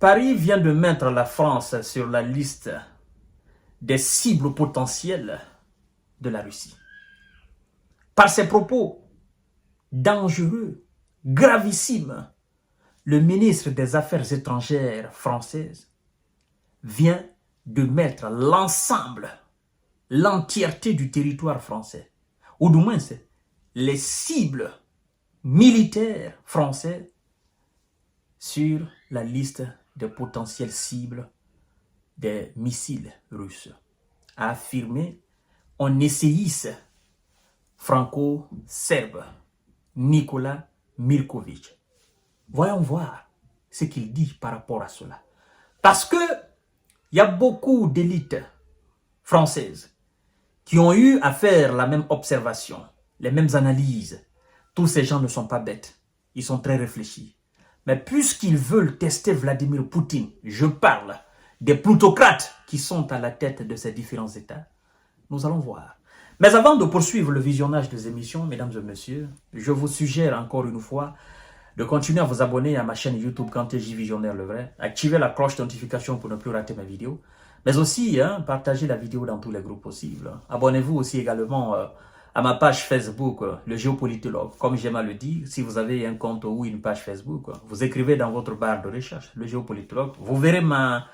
Paris vient de mettre la France sur la liste des cibles potentielles de la Russie. Par ses propos dangereux, gravissimes, le ministre des Affaires étrangères française vient de mettre l'ensemble, l'entièreté du territoire français, ou du moins les cibles militaires français sur la liste des potentielles cibles des missiles russes, a affirmé un essayiste franco-serbe, Nikola Mirković. Voyons voir ce qu'il dit par rapport à cela. Parce que il y a beaucoup d'élites françaises qui ont eu à faire la même observation, les mêmes analyses. Tous ces gens ne sont pas bêtes, ils sont très réfléchis. Mais puisqu'ils veulent tester Vladimir Poutine, je parle des plutocrates qui sont à la tête de ces différents États, nous allons voir. Mais avant de poursuivre le visionnage des émissions, mesdames et messieurs, je vous suggère encore une fois de continuer à vous abonner à ma chaîne YouTube Kanté J Visionnaire le vrai, activer la cloche de notification pour ne plus rater mes vidéos, mais aussi partagez la vidéo dans tous les groupes possibles. Abonnez-vous aussi également à ma page Facebook, le géopolitologue. Comme j'aime à le dire, si vous avez un compte ou une page Facebook, vous écrivez dans votre barre de recherche, le géopolitologue, vous verrez ma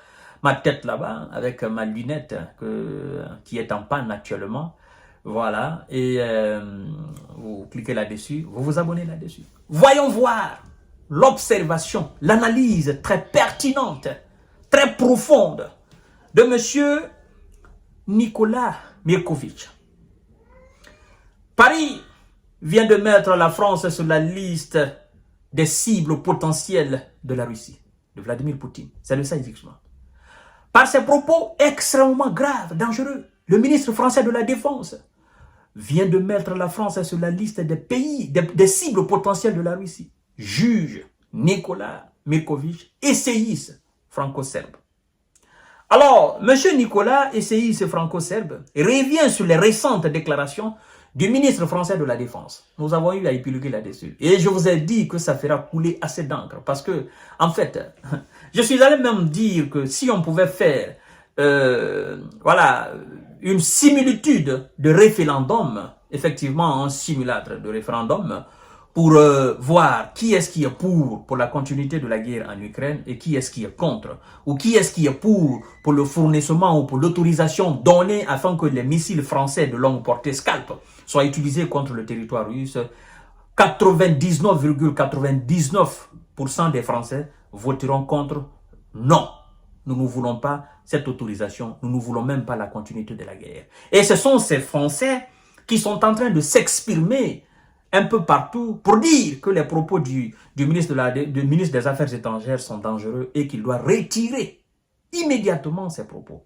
tête là-bas avec ma lunette qui est en panne actuellement. Voilà, et vous cliquez là-dessus, vous vous abonnez là-dessus. Voyons voir l'observation, l'analyse très pertinente, très profonde de monsieur Nikola Mirković. Paris vient de mettre la France sur la liste des cibles potentielles de la Russie, de Vladimir Poutine. C'est le scientifiquement. Par ses propos extrêmement graves, dangereux, le ministre français de la Défense vient de mettre la France sur la liste des pays, des cibles potentielles de la Russie. Juge Nikola Mirković, essayiste franco-serbe. Alors, M. Nicolas, essayiste franco-serbe, revient sur les récentes déclarations du ministre français de la Défense. Nous avons eu à épiloguer là-dessus. Et je vous ai dit que ça fera couler assez d'encre. Parce que, en fait, je suis allé même dire que si on pouvait faire, voilà, une similitude de référendum, effectivement un simulacre de référendum, pour voir qui est-ce qui est pour la continuité de la guerre en Ukraine et qui est-ce qui est contre, ou qui est-ce qui est pour le fournissement ou pour l'autorisation donnée afin que les missiles français de longue portée Scalp soient utilisés contre le territoire russe. 99,99% des Français voteront contre non. Nous ne voulons pas cette autorisation, nous ne voulons même pas la continuité de la guerre. Et ce sont ces Français qui sont en train de s'exprimer un peu partout pour dire que les propos du ministre des Affaires étrangères sont dangereux et qu'il doit retirer immédiatement ses propos.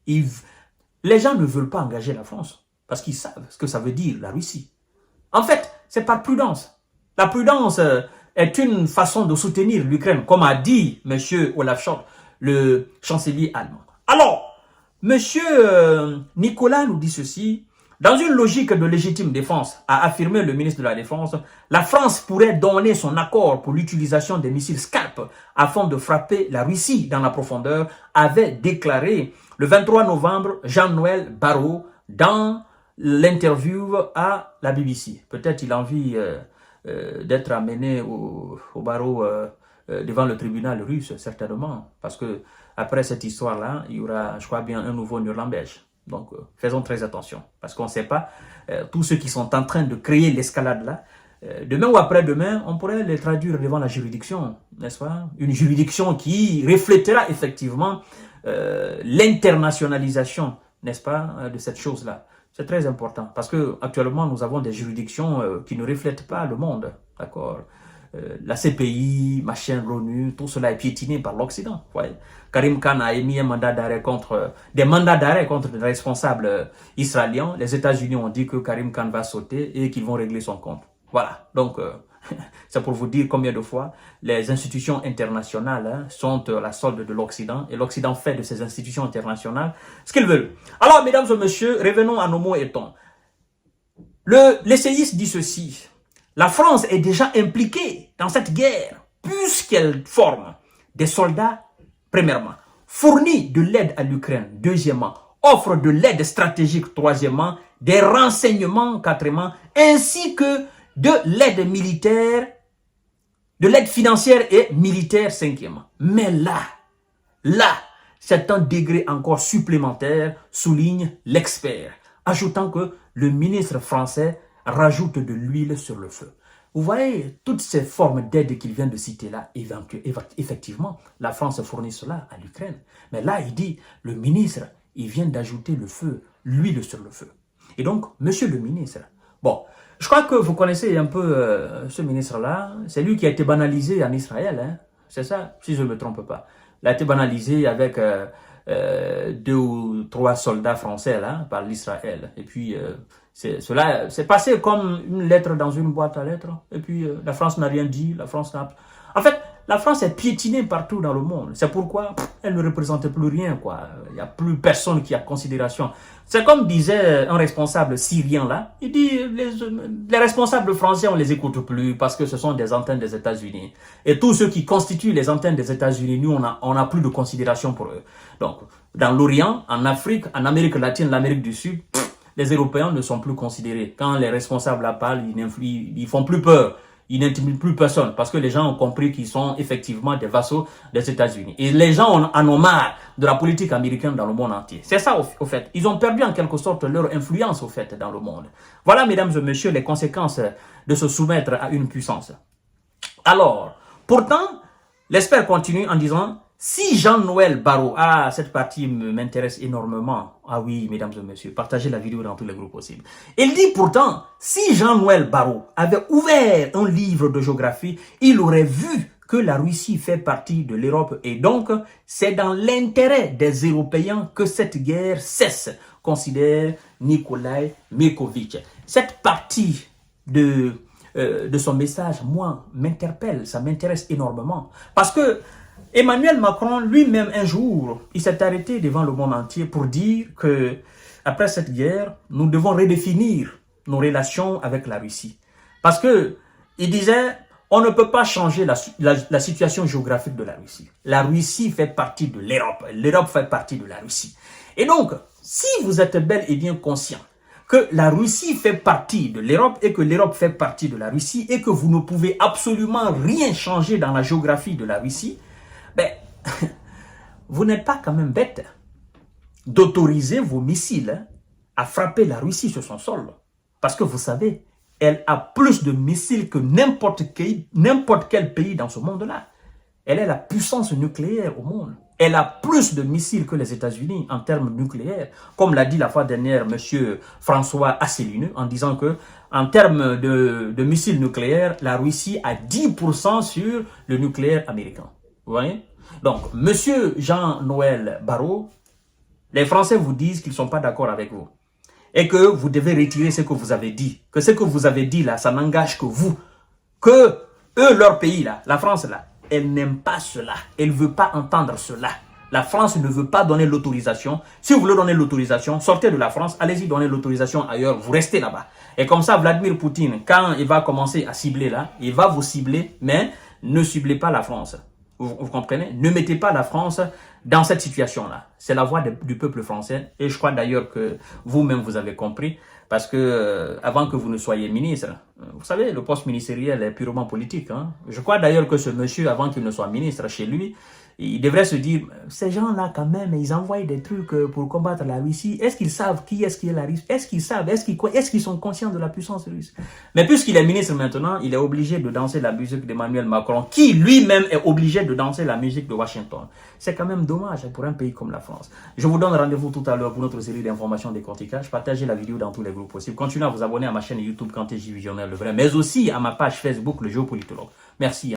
Les gens ne veulent pas engager la France parce qu'ils savent ce que ça veut dire, la Russie. En fait, c'est par prudence. La prudence est une façon de soutenir l'Ukraine, comme a dit M. Olaf Scholz, le chancelier allemand. Alors, M. Nicolas nous dit ceci. Dans une logique de légitime défense, a affirmé le ministre de la Défense, la France pourrait donner son accord pour l'utilisation des missiles Scalp afin de frapper la Russie dans la profondeur, avait déclaré le 23 novembre Jean-Noël Barrot dans l'interview à la BBC. Peut-être il a envie d'être amené au barreau devant le tribunal russe, certainement, parce que après cette histoire-là, il y aura, je crois bien, un nouveau Nuremberg. Donc, faisons très attention, parce qu'on ne sait pas, tous ceux qui sont en train de créer l'escalade là, demain ou après-demain, on pourrait les traduire devant la juridiction, n'est-ce pas? Une juridiction qui reflétera effectivement l'internationalisation, n'est-ce pas, de cette chose-là. C'est très important, parce que actuellement nous avons des juridictions qui ne reflètent pas le monde, d'accord? La CPI, machin, l'ONU, tout cela est piétiné par l'Occident. Karim Khan a émis un mandat d'arrêt des mandats d'arrêt contre des responsables israéliens. Les États-Unis ont dit que Karim Khan va sauter et qu'ils vont régler son compte. Voilà, donc c'est pour vous dire combien de fois les institutions internationales sont la solde de l'Occident et l'Occident fait de ces institutions internationales ce qu'ils veulent. Alors, mesdames et messieurs, revenons à nos mots et tons. L'essayiste dit ceci. La France est déjà impliquée dans cette guerre puisqu'elle forme des soldats premièrement. Fournit de l'aide à l'Ukraine, deuxièmement. Offre de l'aide stratégique, troisièmement. Des renseignements, quatrièmement. Ainsi que de l'aide militaire, de l'aide financière et militaire, cinquièmement. Mais là, c'est un degré encore supplémentaire, souligne l'expert, ajoutant que le ministre français rajoute de l'huile sur le feu. Vous voyez, toutes ces formes d'aide qu'il vient de citer là, effectivement, la France fournit cela à l'Ukraine. Mais là, il dit, le ministre, il vient d'ajouter le feu, l'huile sur le feu. Et donc, monsieur le ministre, bon, je crois que vous connaissez un peu ce ministre-là. C'est lui qui a été banalisé en Israël, hein. C'est ça, si je ne me trompe pas. Il a été banalisé avec 2 ou 3 soldats français là, par l'Israël. Et puis, cela c'est passé comme une lettre dans une boîte à lettres. Et puis, la France n'a rien dit. La France n'a... En fait, la France est piétinée partout dans le monde. C'est pourquoi elle ne représente plus rien, quoi. Il n'y a plus personne qui a considération. C'est comme disait un responsable syrien là. Il dit les responsables français, on les écoute plus parce que ce sont des antennes des États-Unis. Et tous ceux qui constituent les antennes des États-Unis, nous, on n'a plus de considération pour eux. Donc, dans l'Orient, en Afrique, en Amérique latine, l'Amérique du Sud, les Européens ne sont plus considérés. Quand les responsables là parlent, ils font plus peur. Ils n'intimident plus personne parce que les gens ont compris qu'ils sont effectivement des vassaux des États-Unis. Et les gens en ont marre de la politique américaine dans le monde entier. C'est ça au fait. Ils ont perdu en quelque sorte leur influence au fait dans le monde. Voilà, mesdames et messieurs, les conséquences de se soumettre à une puissance. Alors, pourtant, l'expert continue en disant... Si Jean-Noël Barrot, cette partie m'intéresse énormément. Ah oui, mesdames et messieurs, partagez la vidéo dans tous les groupes possibles. Il dit pourtant, si Jean-Noël Barrot avait ouvert un livre de géographie, il aurait vu que la Russie fait partie de l'Europe et donc c'est dans l'intérêt des Européens que cette guerre cesse, considère Nikolai Milkovitch. Cette partie de son message, moi, m'interpelle, ça m'intéresse énormément. Parce que Emmanuel Macron, lui-même, un jour, il s'est arrêté devant le monde entier pour dire que, après cette guerre, nous devons redéfinir nos relations avec la Russie. Parce que, il disait, on ne peut pas changer la situation géographique de la Russie. La Russie fait partie de l'Europe. L'Europe fait partie de la Russie. Et donc, si vous êtes bel et bien conscient que la Russie fait partie de l'Europe et que l'Europe fait partie de la Russie et que vous ne pouvez absolument rien changer dans la géographie de la Russie, ben, vous n'êtes pas quand même bête d'autoriser vos missiles à frapper la Russie sur son sol. Parce que vous savez, elle a plus de missiles que n'importe quel pays dans ce monde-là. Elle est la puissance nucléaire au monde. Elle a plus de missiles que les États-Unis en termes nucléaires. Comme l'a dit la fois dernière M. François Asselineau en disant que en termes de missiles nucléaires, la Russie a 10% sur le nucléaire américain. Vous voyez? Donc, monsieur Jean-Noël Barrot, les Français vous disent qu'ils ne sont pas d'accord avec vous. Et que vous devez retirer ce que vous avez dit. Que ce que vous avez dit là, ça n'engage que vous. Que eux, leur pays là, la France là, elle n'aime pas cela. Elle ne veut pas entendre cela. La France ne veut pas donner l'autorisation. Si vous voulez donner l'autorisation, sortez de la France, allez-y donner l'autorisation ailleurs, vous restez là-bas. Et comme ça, Vladimir Poutine, quand il va commencer à cibler là, il va vous cibler, mais ne ciblez pas la France. Vous comprenez? Ne mettez pas la France dans cette situation-là. C'est la voix du peuple français. Et je crois d'ailleurs que vous-même, vous avez compris. Parce que avant que vous ne soyez ministre, vous savez, le poste ministériel est purement politique. Hein? Je crois d'ailleurs que ce monsieur, avant qu'il ne soit ministre chez lui, il devrait se dire, ces gens-là quand même, ils envoient des trucs pour combattre la Russie. Est-ce qu'ils savent qui est la Russie? Est-ce qu'ils savent? Est-ce qu'ils sont conscients de la puissance russe? Mais puisqu'il est ministre maintenant, il est obligé de danser la musique d'Emmanuel Macron, qui lui-même est obligé de danser la musique de Washington. C'est quand même dommage pour un pays comme la France. Je vous donne rendez-vous tout à l'heure pour notre série d'informations décortiquage. Partagez la vidéo dans tous les groupes possibles. Continuez à vous abonner à ma chaîne YouTube Kanté J Visionnaire Le Vrai, mais aussi à ma page Facebook Le Géopolitologue. Merci.